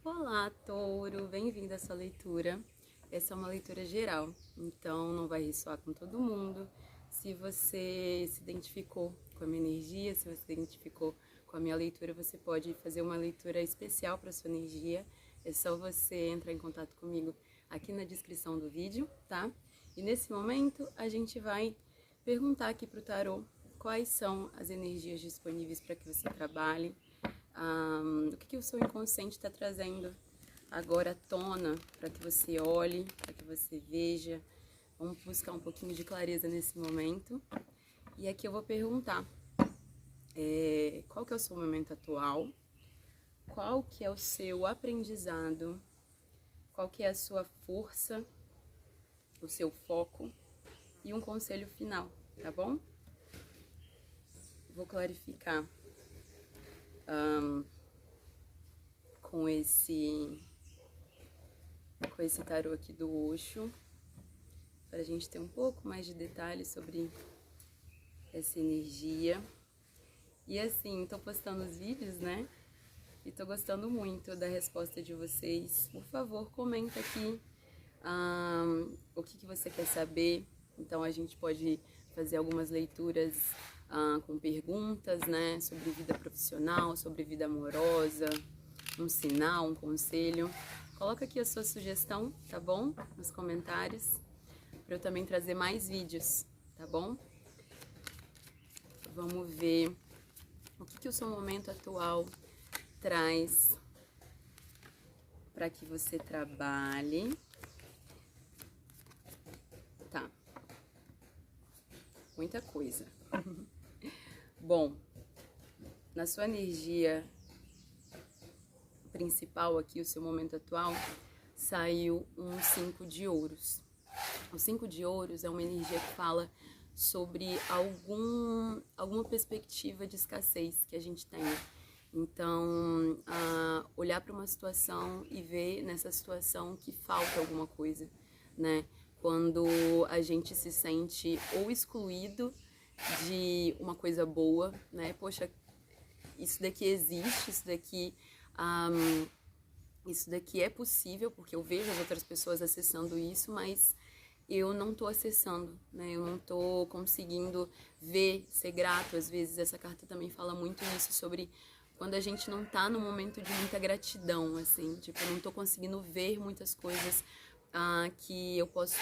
Olá, Touro! Bem-vindo à sua leitura. Essa é uma leitura geral, então não vai ressoar com todo mundo. Se você se identificou com a minha energia, se você se identificou com a minha leitura, você pode fazer uma leitura especial para sua energia. É só você entrar em contato comigo aqui na descrição do vídeo, tá? E nesse momento a gente vai perguntar aqui para o tarô quais são as energias disponíveis para que você trabalhe. O que o seu inconsciente está trazendo agora à tona para que você olhe, para que você veja. Vamos buscar um pouquinho de clareza nesse momento. E aqui eu vou perguntar qual que é o seu momento atual, qual que é o seu aprendizado, qual que é a sua força, o seu foco e um conselho final, tá bom? Vou clarificar com esse tarô aqui do Osho, para a gente ter um pouco mais de detalhes sobre essa energia. E assim, tô postando os vídeos, né? E tô gostando muito da resposta de vocês. Por favor, comenta aqui o que você quer saber. Então a gente pode fazer algumas leituras com perguntas, né? Sobre vida profissional, sobre vida amorosa, um sinal, um conselho. Coloca aqui a sua sugestão, tá bom? Nos comentários, para eu também trazer mais vídeos, tá bom? Vamos ver o que o seu momento atual traz para que você trabalhe. Tá. Muita coisa. Bom, na sua energia principal aqui, o seu momento atual, saiu um 5 de ouros. O 5 de ouros é uma energia que fala sobre alguma perspectiva de escassez que a gente tem. Então, olhar para uma situação e ver nessa situação que falta alguma coisa, né? Quando a gente se sente ou excluído de uma coisa boa, né? Poxa, isso daqui existe, isso daqui é possível, porque eu vejo as outras pessoas acessando isso, mas eu não tô acessando, né? Eu não tô conseguindo ver, ser grato. Às vezes essa carta também fala muito isso, sobre quando a gente não tá no momento de muita gratidão, assim, tipo, eu não tô conseguindo ver muitas coisas que eu posso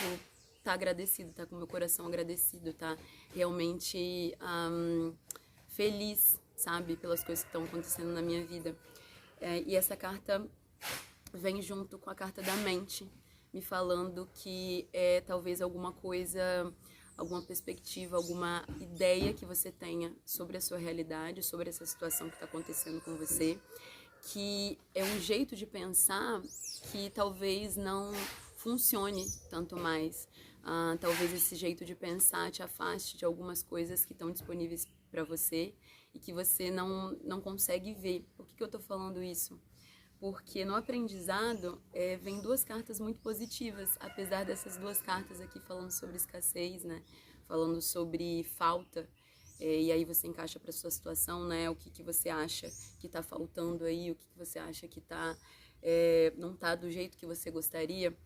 tá agradecido, tá com meu coração agradecido, tá realmente feliz, sabe, pelas coisas que estão acontecendo na minha vida. E essa carta vem junto com a carta da mente, me falando que é talvez alguma coisa, alguma perspectiva, alguma ideia que você tenha sobre a sua realidade, sobre essa situação que está acontecendo com você, que é um jeito de pensar que talvez não funcione tanto mais. Talvez esse jeito de pensar te afaste de algumas coisas que estão disponíveis para você e que você não consegue ver. Por que eu tô falando isso? Porque no aprendizado vem duas cartas muito positivas, apesar dessas duas cartas aqui falando sobre escassez, né? Falando sobre falta. E aí você encaixa para sua situação, né? O que você acha que tá faltando aí, o que você acha que não tá do jeito que você gostaria.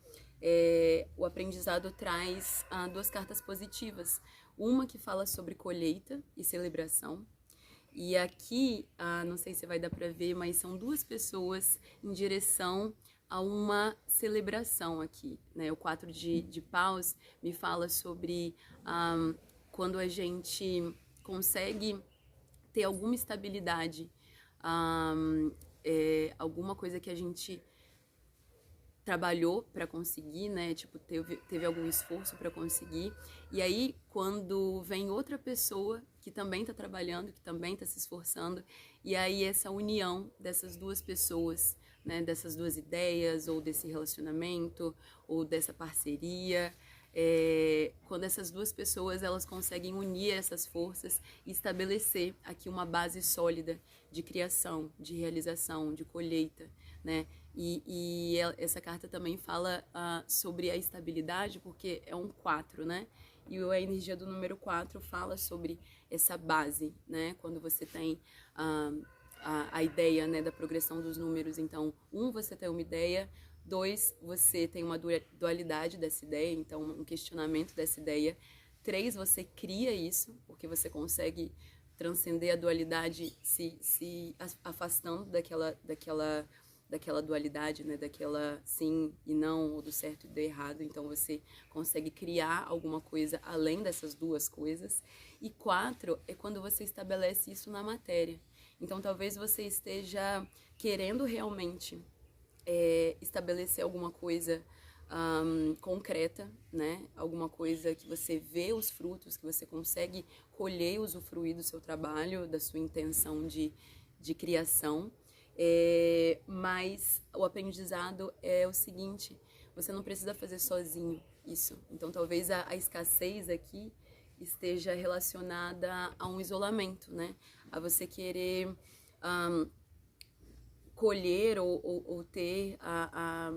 O aprendizado traz duas cartas positivas. Uma que fala sobre colheita e celebração. E aqui, não sei se vai dar pra ver, mas são duas pessoas em direção a uma celebração aqui, né? O 4 de paus me fala sobre quando a gente consegue ter alguma estabilidade, alguma coisa que a gente trabalhou para conseguir, né? Tipo, teve algum esforço para conseguir. E aí, quando vem outra pessoa que também tá trabalhando, que também tá se esforçando, e aí essa união dessas duas pessoas, né? Dessas duas ideias, ou desse relacionamento, ou dessa parceria, quando essas duas pessoas elas conseguem unir essas forças e estabelecer aqui uma base sólida de criação, de realização, de colheita, né? E essa carta também fala sobre a estabilidade, porque é um 4, né? E a energia do número 4 fala sobre essa base, né? Quando você tem a ideia, né, da progressão dos números. Então, você tem uma ideia, 2, você tem uma dualidade dessa ideia, então um questionamento dessa ideia. 3, você cria isso, porque você consegue transcender a dualidade se afastando daquela dualidade, né, daquela sim e não, ou do certo e do errado. Então você consegue criar alguma coisa além dessas duas coisas. E 4 é quando você estabelece isso na matéria. Então talvez você esteja querendo realmente estabelecer alguma coisa concreta, né? Alguma coisa que você vê os frutos, que você consegue colher e usufruir do seu trabalho, da sua intenção de criação. Mas o aprendizado é o seguinte: você não precisa fazer sozinho isso. Então talvez a escassez aqui esteja relacionada a um isolamento, né? A você querer colher ou ter a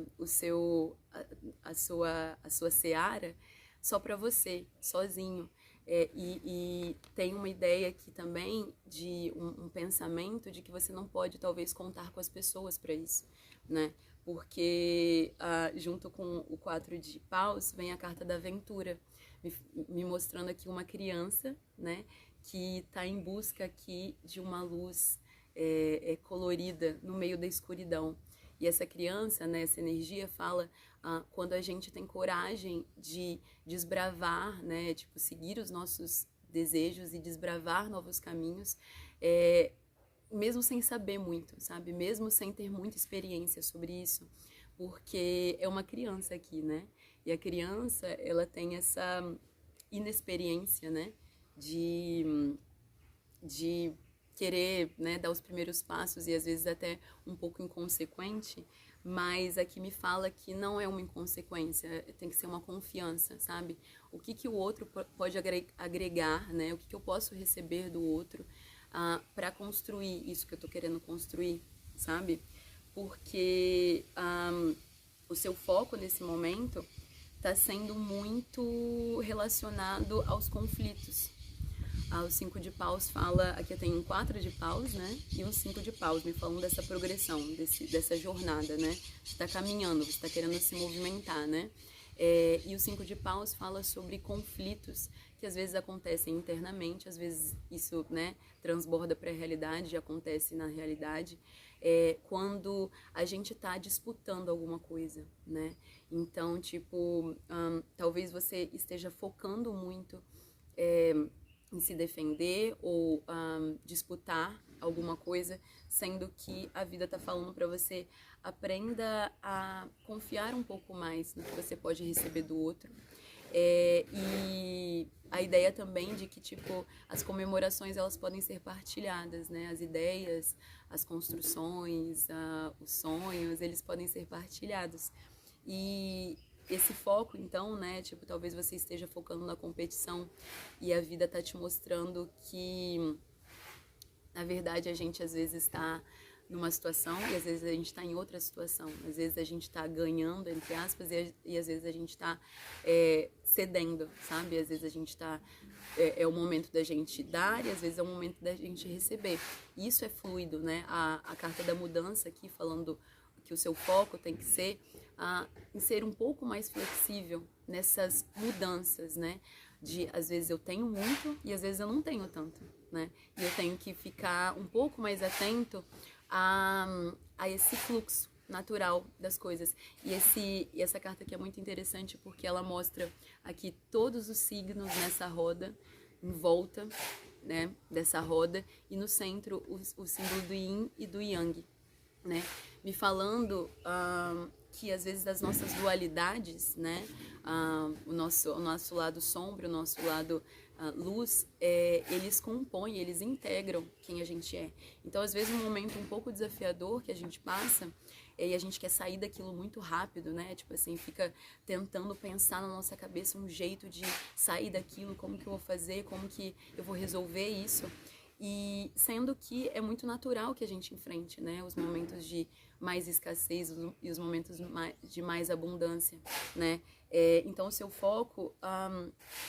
sua seara só para você, sozinho. E tem uma ideia aqui também de um pensamento de que você não pode talvez contar com as pessoas para isso, né? Porque junto com o 4 de paus vem a carta da aventura, me mostrando aqui uma criança, né, que está em busca aqui de uma luz colorida no meio da escuridão. E essa criança, né, essa energia fala quando a gente tem coragem de desbravar, né, tipo, seguir os nossos desejos e desbravar novos caminhos, mesmo sem saber muito, sabe? Mesmo sem ter muita experiência sobre isso, porque é uma criança aqui, né? E a criança, ela tem essa inexperiência, né, de querer, né, dar os primeiros passos e às vezes até um pouco inconsequente, mas aqui me fala que não é uma inconsequência, tem que ser uma confiança, sabe? O que o outro pode agregar, né? O que eu posso receber do outro para construir isso que eu tô querendo construir, sabe? Porque o seu foco nesse momento está sendo muito relacionado aos conflitos. O 5 de paus fala, aqui tem um 4 de paus, né, e um 5 de paus, me falando dessa progressão, dessa jornada, né, você está caminhando, você está querendo se movimentar, né, e o 5 de paus fala sobre conflitos que às vezes acontecem internamente, às vezes isso, né, transborda para a realidade, acontece na realidade, quando a gente está disputando alguma coisa, né, então, tipo, talvez você esteja focando muito em se defender ou disputar alguma coisa, sendo que a vida tá falando para você: aprenda a confiar um pouco mais no que você pode receber do outro. E a ideia também de que, tipo, as comemorações, elas podem ser partilhadas, né? As ideias, as construções, os sonhos, eles podem ser partilhados. E esse foco, então, né, tipo, talvez você esteja focando na competição e a vida tá te mostrando que, na verdade, a gente às vezes está numa situação e às vezes a gente está em outra situação. Às vezes a gente está ganhando, entre aspas, e às vezes a gente está cedendo, sabe? Às vezes a gente está... É o momento da gente dar e às vezes é o momento da gente receber. E isso é fluido, né? A carta da mudança aqui, falando que o seu foco tem que ser em ser um pouco mais flexível nessas mudanças, né? De, às vezes eu tenho muito e às vezes eu não tenho tanto, né? E eu tenho que ficar um pouco mais atento a esse fluxo natural das coisas. E essa carta aqui é muito interessante porque ela mostra aqui todos os signos nessa roda, em volta, né, dessa roda, e no centro o símbolo do Yin e do Yang, né? Me falando que às vezes das nossas dualidades, né, o nosso lado sombra, o nosso lado luz, eles compõem, eles integram quem a gente é. Então, às vezes, um momento um pouco desafiador que a gente passa, e a gente quer sair daquilo muito rápido, né? Tipo assim, fica tentando pensar na nossa cabeça um jeito de sair daquilo, como que eu vou fazer, como que eu vou resolver isso. E sendo que é muito natural que a gente enfrente, né, os momentos de mais escassez e os momentos de mais abundância, né? Então o seu foco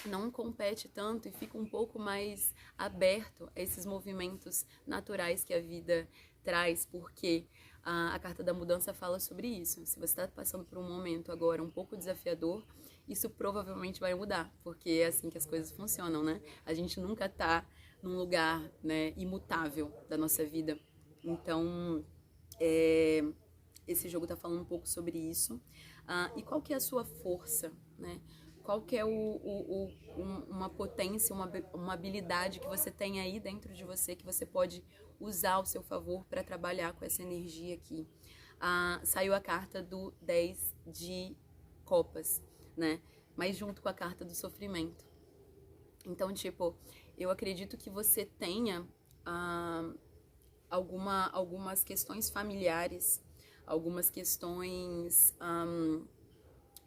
não compete tanto e fica um pouco mais aberto a esses movimentos naturais que a vida traz, porque a carta da mudança fala sobre isso. Se você está passando por um momento agora um pouco desafiador, isso provavelmente vai mudar, porque é assim que as coisas funcionam, né? A gente nunca tá num lugar, né, imutável da nossa vida. Então, esse jogo tá falando um pouco sobre isso. E qual que é a sua força, né? Qual que é uma potência, uma habilidade que você tem aí dentro de você que você pode usar ao seu favor para trabalhar com essa energia aqui. Saiu a carta do 10 de copas, né? Mas junto com a carta do sofrimento. Então, tipo, eu acredito que você tenha algumas questões familiares, algumas questões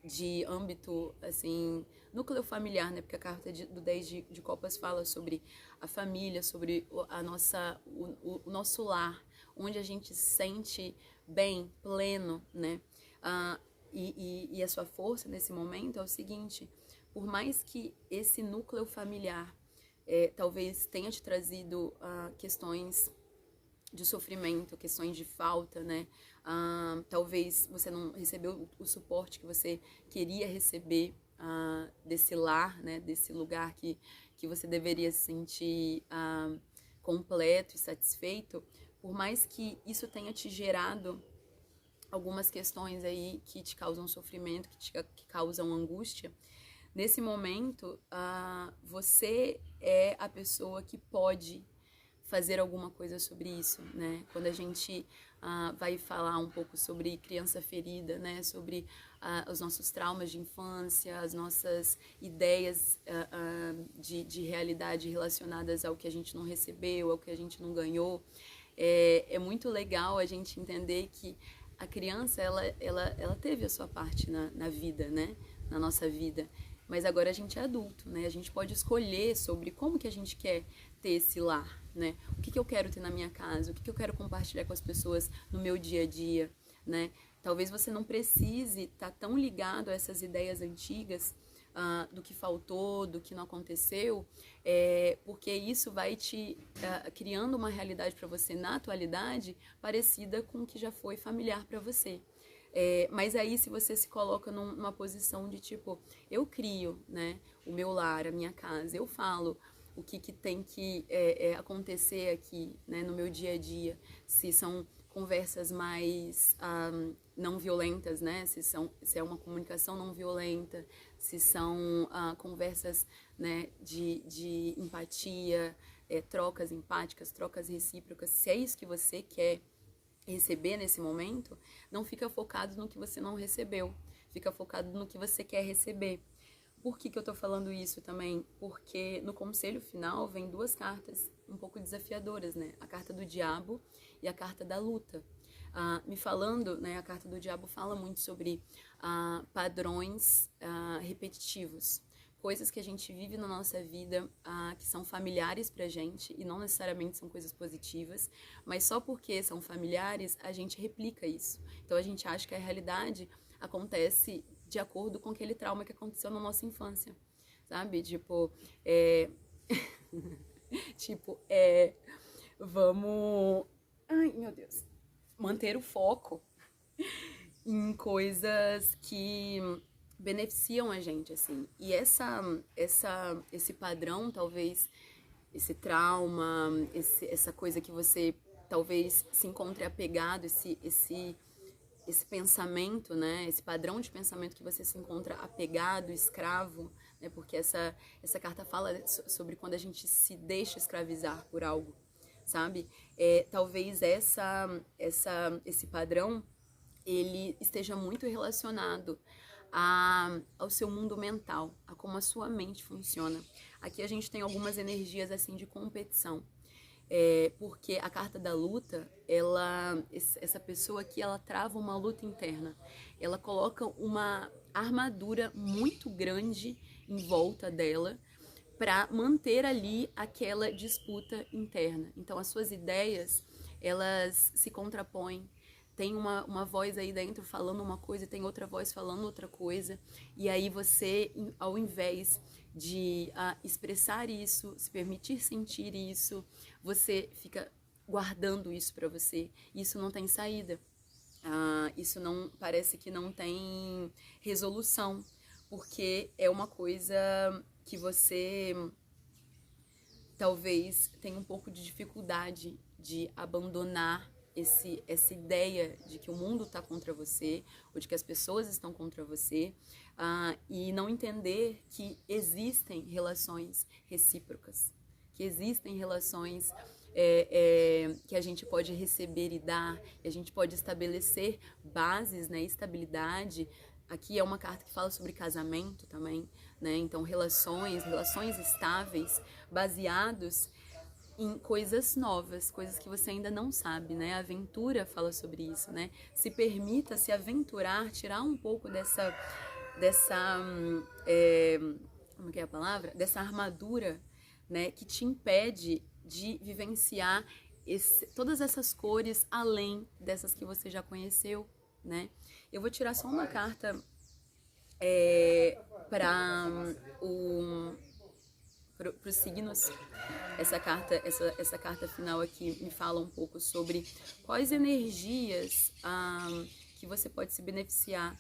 de âmbito, assim, núcleo familiar, né? Porque a carta do 10 de copas fala sobre a família, sobre o nosso lar, onde a gente se sente bem, pleno, né? E a sua força nesse momento é o seguinte: por mais que esse núcleo familiar talvez tenha te trazido questões de sofrimento, questões de falta, né? Talvez você não recebeu o suporte que você queria receber desse lar, né? Desse lugar que você deveria se sentir completo e satisfeito. Por mais que isso tenha te gerado algumas questões aí que te causam sofrimento, que causam angústia, nesse momento você é a pessoa que pode fazer alguma coisa sobre isso, né? Quando a gente vai falar um pouco sobre criança ferida, né? Sobre os nossos traumas de infância, as nossas ideias de realidade relacionadas ao que a gente não recebeu, ao que a gente não ganhou, é muito legal a gente entender que a criança, ela teve a sua parte na vida, né? Na nossa vida. Mas agora a gente é adulto, né? A gente pode escolher sobre como que a gente quer ter esse lar, né? O que eu quero ter na minha casa, o que eu quero compartilhar com as pessoas no meu dia a dia, né? Talvez você não precise estar tão ligado a essas ideias antigas do que faltou, do que não aconteceu, porque isso vai te criando uma realidade para você na atualidade parecida com o que já foi familiar para você. Mas aí se você se coloca numa posição de tipo, eu crio, né, o meu lar, a minha casa, eu falo o que tem que acontecer aqui, né, no meu dia a dia, se são conversas mais não violentas, né, se é uma comunicação não violenta, se são conversas, né, de empatia, trocas empáticas, trocas recíprocas, se é isso que você quer receber nesse momento, não fica focado no que você não recebeu, fica focado no que você quer receber. Por que eu tô falando isso também? Porque no conselho final vem duas cartas um pouco desafiadoras, né? A carta do diabo e a carta da luta. Me falando, né, a carta do diabo fala muito sobre padrões repetitivos, coisas que a gente vive na nossa vida que são familiares pra gente e não necessariamente são coisas positivas, mas só porque são familiares a gente replica isso. Então a gente acha que a realidade acontece de acordo com aquele trauma que aconteceu na nossa infância, sabe? Tipo, vamos... Ai, meu Deus. Manter o foco em coisas que beneficiam a gente, assim. E esse padrão, talvez, esse trauma, essa coisa que você talvez se encontre apegado, esse pensamento, né? Esse padrão de pensamento que você se encontra apegado, escravo, né? Porque essa carta fala sobre quando a gente se deixa escravizar por algo, sabe? Talvez esse padrão ele esteja muito relacionado ao seu mundo mental, a como a sua mente funciona. Aqui a gente tem algumas energias assim de competição. Porque a carta da luta, essa pessoa aqui, ela trava uma luta interna. Ela coloca uma armadura muito grande em volta dela para manter ali aquela disputa interna. Então, as suas ideias, elas se contrapõem. Tem uma voz aí dentro falando uma coisa, tem outra voz falando outra coisa. E aí você, ao invés de expressar isso, se permitir sentir isso, você fica guardando isso para você. Isso não tem saída. Isso não parece que não tem resolução, porque é uma coisa que você talvez tenha um pouco de dificuldade de abandonar essa ideia de que o mundo está contra você, ou de que as pessoas estão contra você, e não entender que existem relações recíprocas, que existem relações que a gente pode receber e dar, e a gente pode estabelecer bases, né, estabilidade. Aqui é uma carta que fala sobre casamento também, né? Então relações estáveis, baseados em coisas novas, coisas que você ainda não sabe, né? A aventura fala sobre isso, né? Se permita se aventurar, tirar um pouco dessa como que é a palavra? Dessa armadura, né? Que te impede de vivenciar todas essas cores além dessas que você já conheceu, né? Eu vou tirar só uma carta para os signos. Essa carta final aqui me fala um pouco sobre quais energias que você pode se beneficiar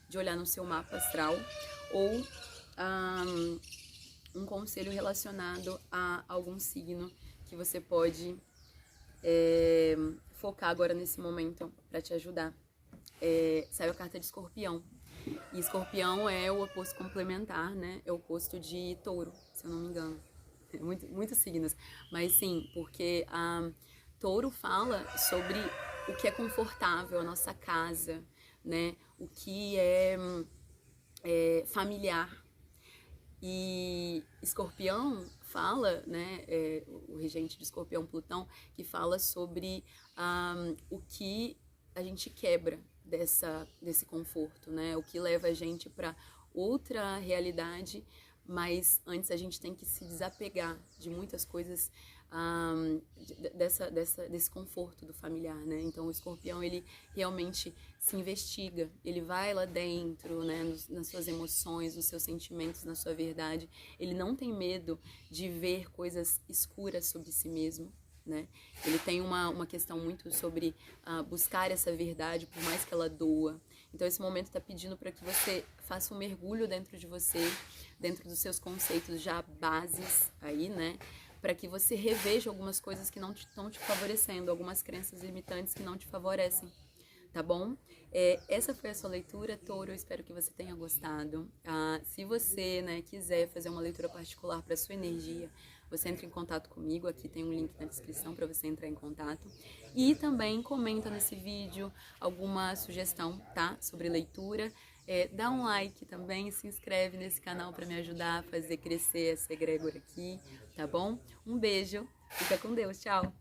de olhar no seu mapa astral, ou um conselho relacionado a algum signo que você pode focar agora nesse momento para te ajudar. Saiu a carta de Escorpião. E Escorpião é o oposto complementar, né? É o oposto de Touro, se eu não me engano. Muitos signos. Mas sim, porque Touro fala sobre o que é confortável, a nossa casa, né? O que é familiar. E Escorpião fala, né? O regente de Escorpião, Plutão, que fala sobre o que a gente quebra desse conforto, né? O que leva a gente para outra realidade, mas antes a gente tem que se desapegar de muitas coisas desse conforto do familiar, né? Então o Escorpião, ele realmente se investiga, ele vai lá dentro, né? Nas suas emoções, nos seus sentimentos, na sua verdade. Ele não tem medo de ver coisas escuras sobre si mesmo, né? Ele tem uma questão muito sobre buscar essa verdade, por mais que ela doa. Então esse momento está pedindo para que você faça um mergulho dentro de você, dentro dos seus conceitos já bases aí, né? Para que você reveja algumas coisas que não estão te favorecendo, algumas crenças limitantes que não te favorecem, tá bom? Essa foi a sua leitura, Touro. Eu espero que você tenha gostado. Se você, né, quiser fazer uma leitura particular para sua energia, você entra em contato comigo, aqui tem um link na descrição para você entrar em contato. E também comenta nesse vídeo alguma sugestão, tá? Sobre leitura. Dá um like também, se inscreve nesse canal para me ajudar a fazer crescer essa egrégora aqui, tá bom? Um beijo, fica com Deus, tchau!